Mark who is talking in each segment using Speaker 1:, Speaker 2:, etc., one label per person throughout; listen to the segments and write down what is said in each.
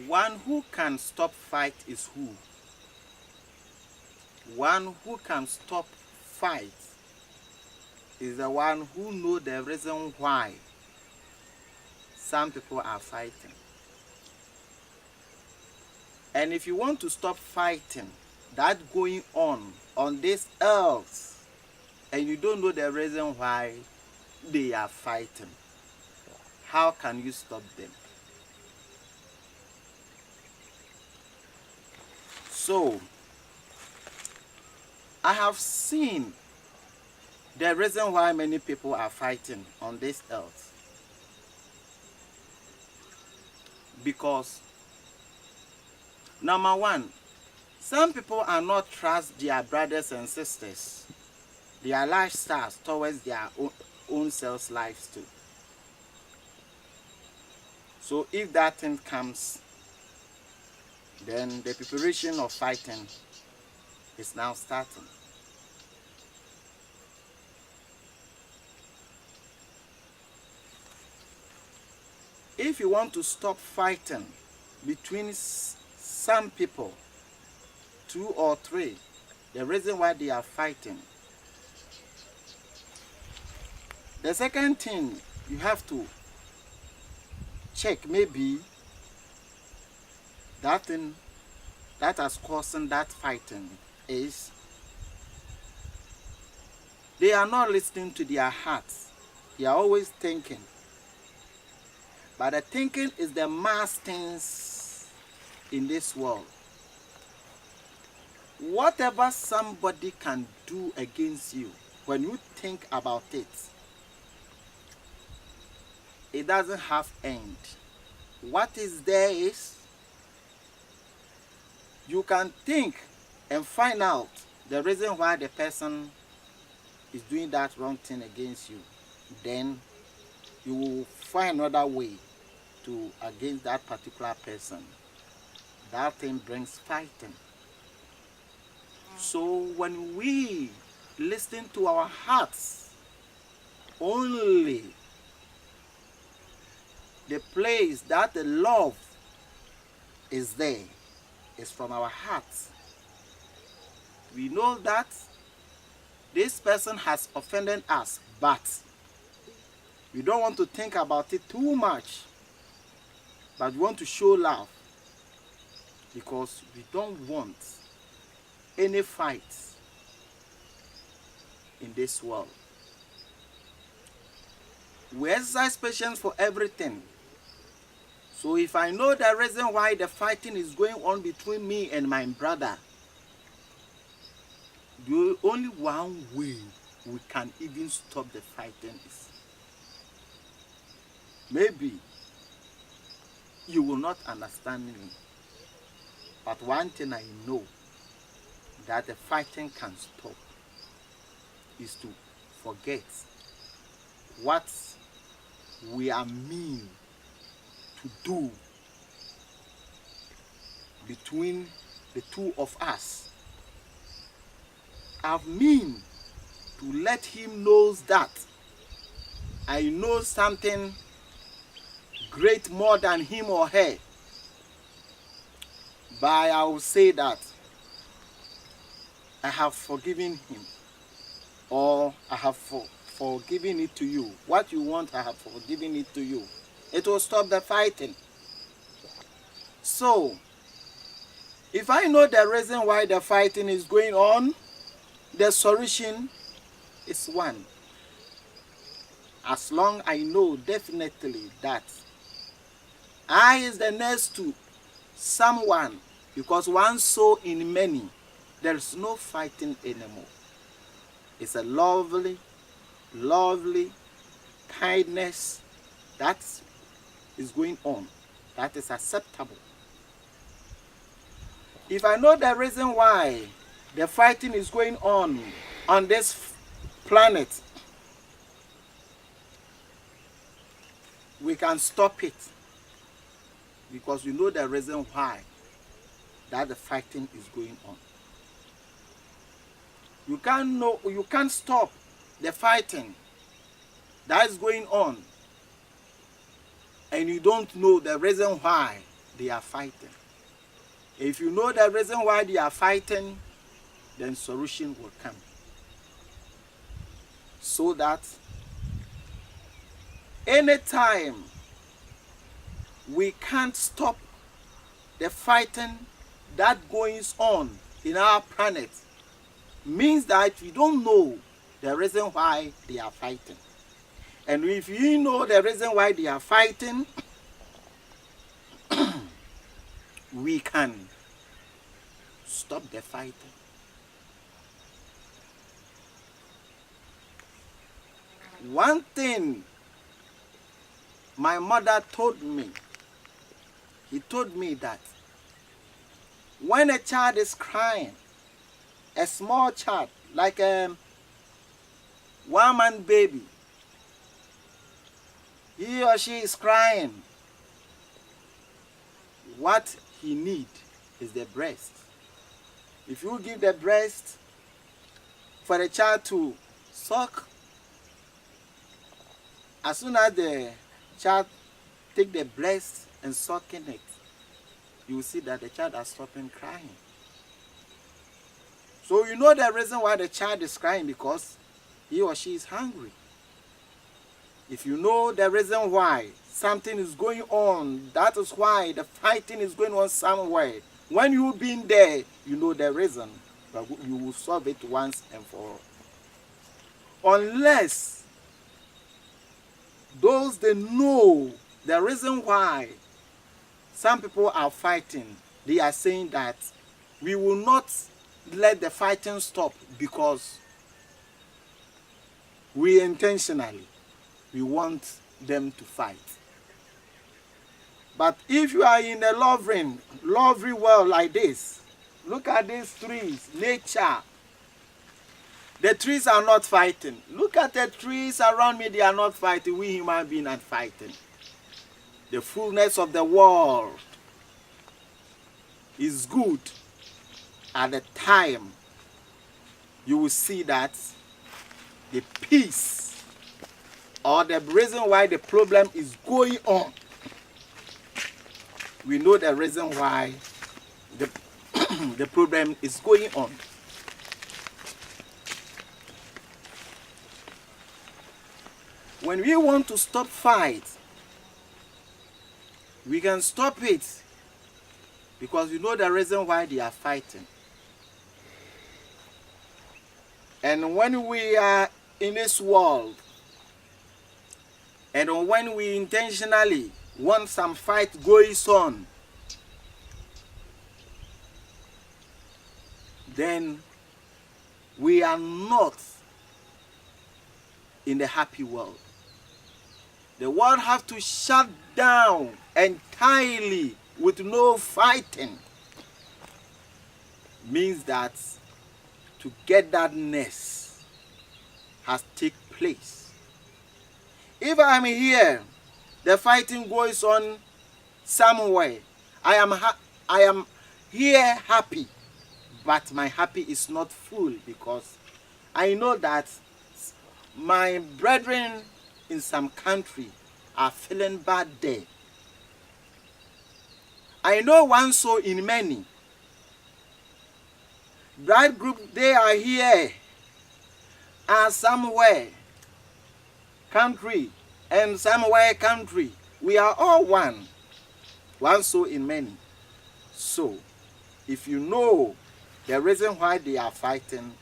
Speaker 1: One who can stop fight is who? One who can stop fight is the one who knows the reason why some people are fighting. And if you want to stop fighting that going on this earth, and you don't know the reason why they are fighting, how can you stop them? So, I have seen the reason why many people are fighting on this earth. Because, number one, some people are not trust their brothers and sisters, their lifestyles towards their own selves lives too. So if that thing comes, then the preparation of fighting is now starting. If you want to stop fighting between some people, 2 or 3, the reason why they are fighting, the second thing you have to check, maybe that thing that has caused that fighting is they are not listening to their hearts. They are always thinking. But the thinking is the mass things in this world. Whatever somebody can do against you, when you think about it, it doesn't have end. What is there is, you can think and find out the reason why the person is doing that wrong thing against you. Then you will find another way to against that particular person. That thing brings fighting. So when we listen to our hearts, only the place that the love is there is from our hearts. We know that this person has offended us, but we don't want to think about it too much. But we want to show love because we don't want any fights in this world. We exercise patience for everything. So if I know the reason why the fighting is going on between me and my brother, the only one way we can even stop the fighting is maybe you will not understand me. But one thing I know that the fighting can stop is to forget what we are mean to do between the two of us. I mean to let him know that I know something great more than him or her. But I will say that I have forgiven him, or I have forgiven it to you. What you want, I have forgiven it to you. It will stop the fighting. So, if I know the reason why the fighting is going on, the solution is one. As long I know definitely that I is the next to someone, because one soul in many, there is no fighting anymore. It's a lovely, lovely kindness that is going on, that is acceptable. If I know the reason why the fighting is going on this planet, we can stop it, because you know the reason why that the fighting is going on. You can't stop the fighting that is going on, and you don't know the reason why they are fighting. If you know the reason why they are fighting, then solution will come. So that anytime we can't stop the fighting that goes on in our planet, means that we don't know the reason why they are fighting. And if you know the reason why they are fighting, we can stop the fighting. One thing my mother told me, he told me that when a child is crying, a small child, like a 1-month baby, he or she is crying, what he needs is the breast. If you give the breast for the child to suck, as soon as the child take the breast and suck in it, you will see that the child has stopped crying. So you know the reason why the child is crying, because he or she is hungry. If you know the reason why something is going on, that is why the fighting is going on somewhere. When you've been there, you know the reason, but you will solve it once and for all. Unless those they know the reason why some people are fighting, they are saying that we will not let the fighting stop because we intentionally want them to fight. But if you are in a lovely world like this, look at these trees, nature. The trees are not fighting. Look at the trees around me, they are not fighting. We human beings are fighting. The fullness of the world is good. At the time, you will see that the peace or the reason why the problem is going on, we know the reason why the, the problem is going on. When we want to stop fight, we can stop it because we know the reason why they are fighting. And when we are in this world, and when we intentionally want some fight going on, then we are not in the happy world. The world has to shut down entirely with no fighting. Means that togetherness has taken place. If I am here, the fighting goes on somewhere. I am here happy, but my happy is not full because I know that my brethren in some country are feeling bad there. I know one soul in many. Bride group, they are here and somewhere country and somewhere country. We are all one. One soul in many. So, if you know the reason why they are fighting,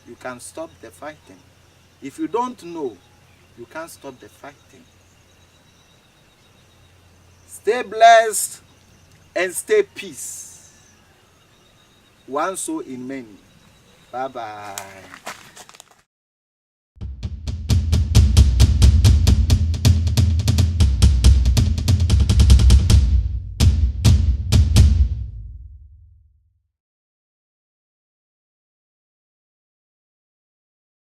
Speaker 1: you can stop the fighting. If you don't know, you can't stop the fighting. Stay blessed and stay peace. One soul in many. Bye-bye.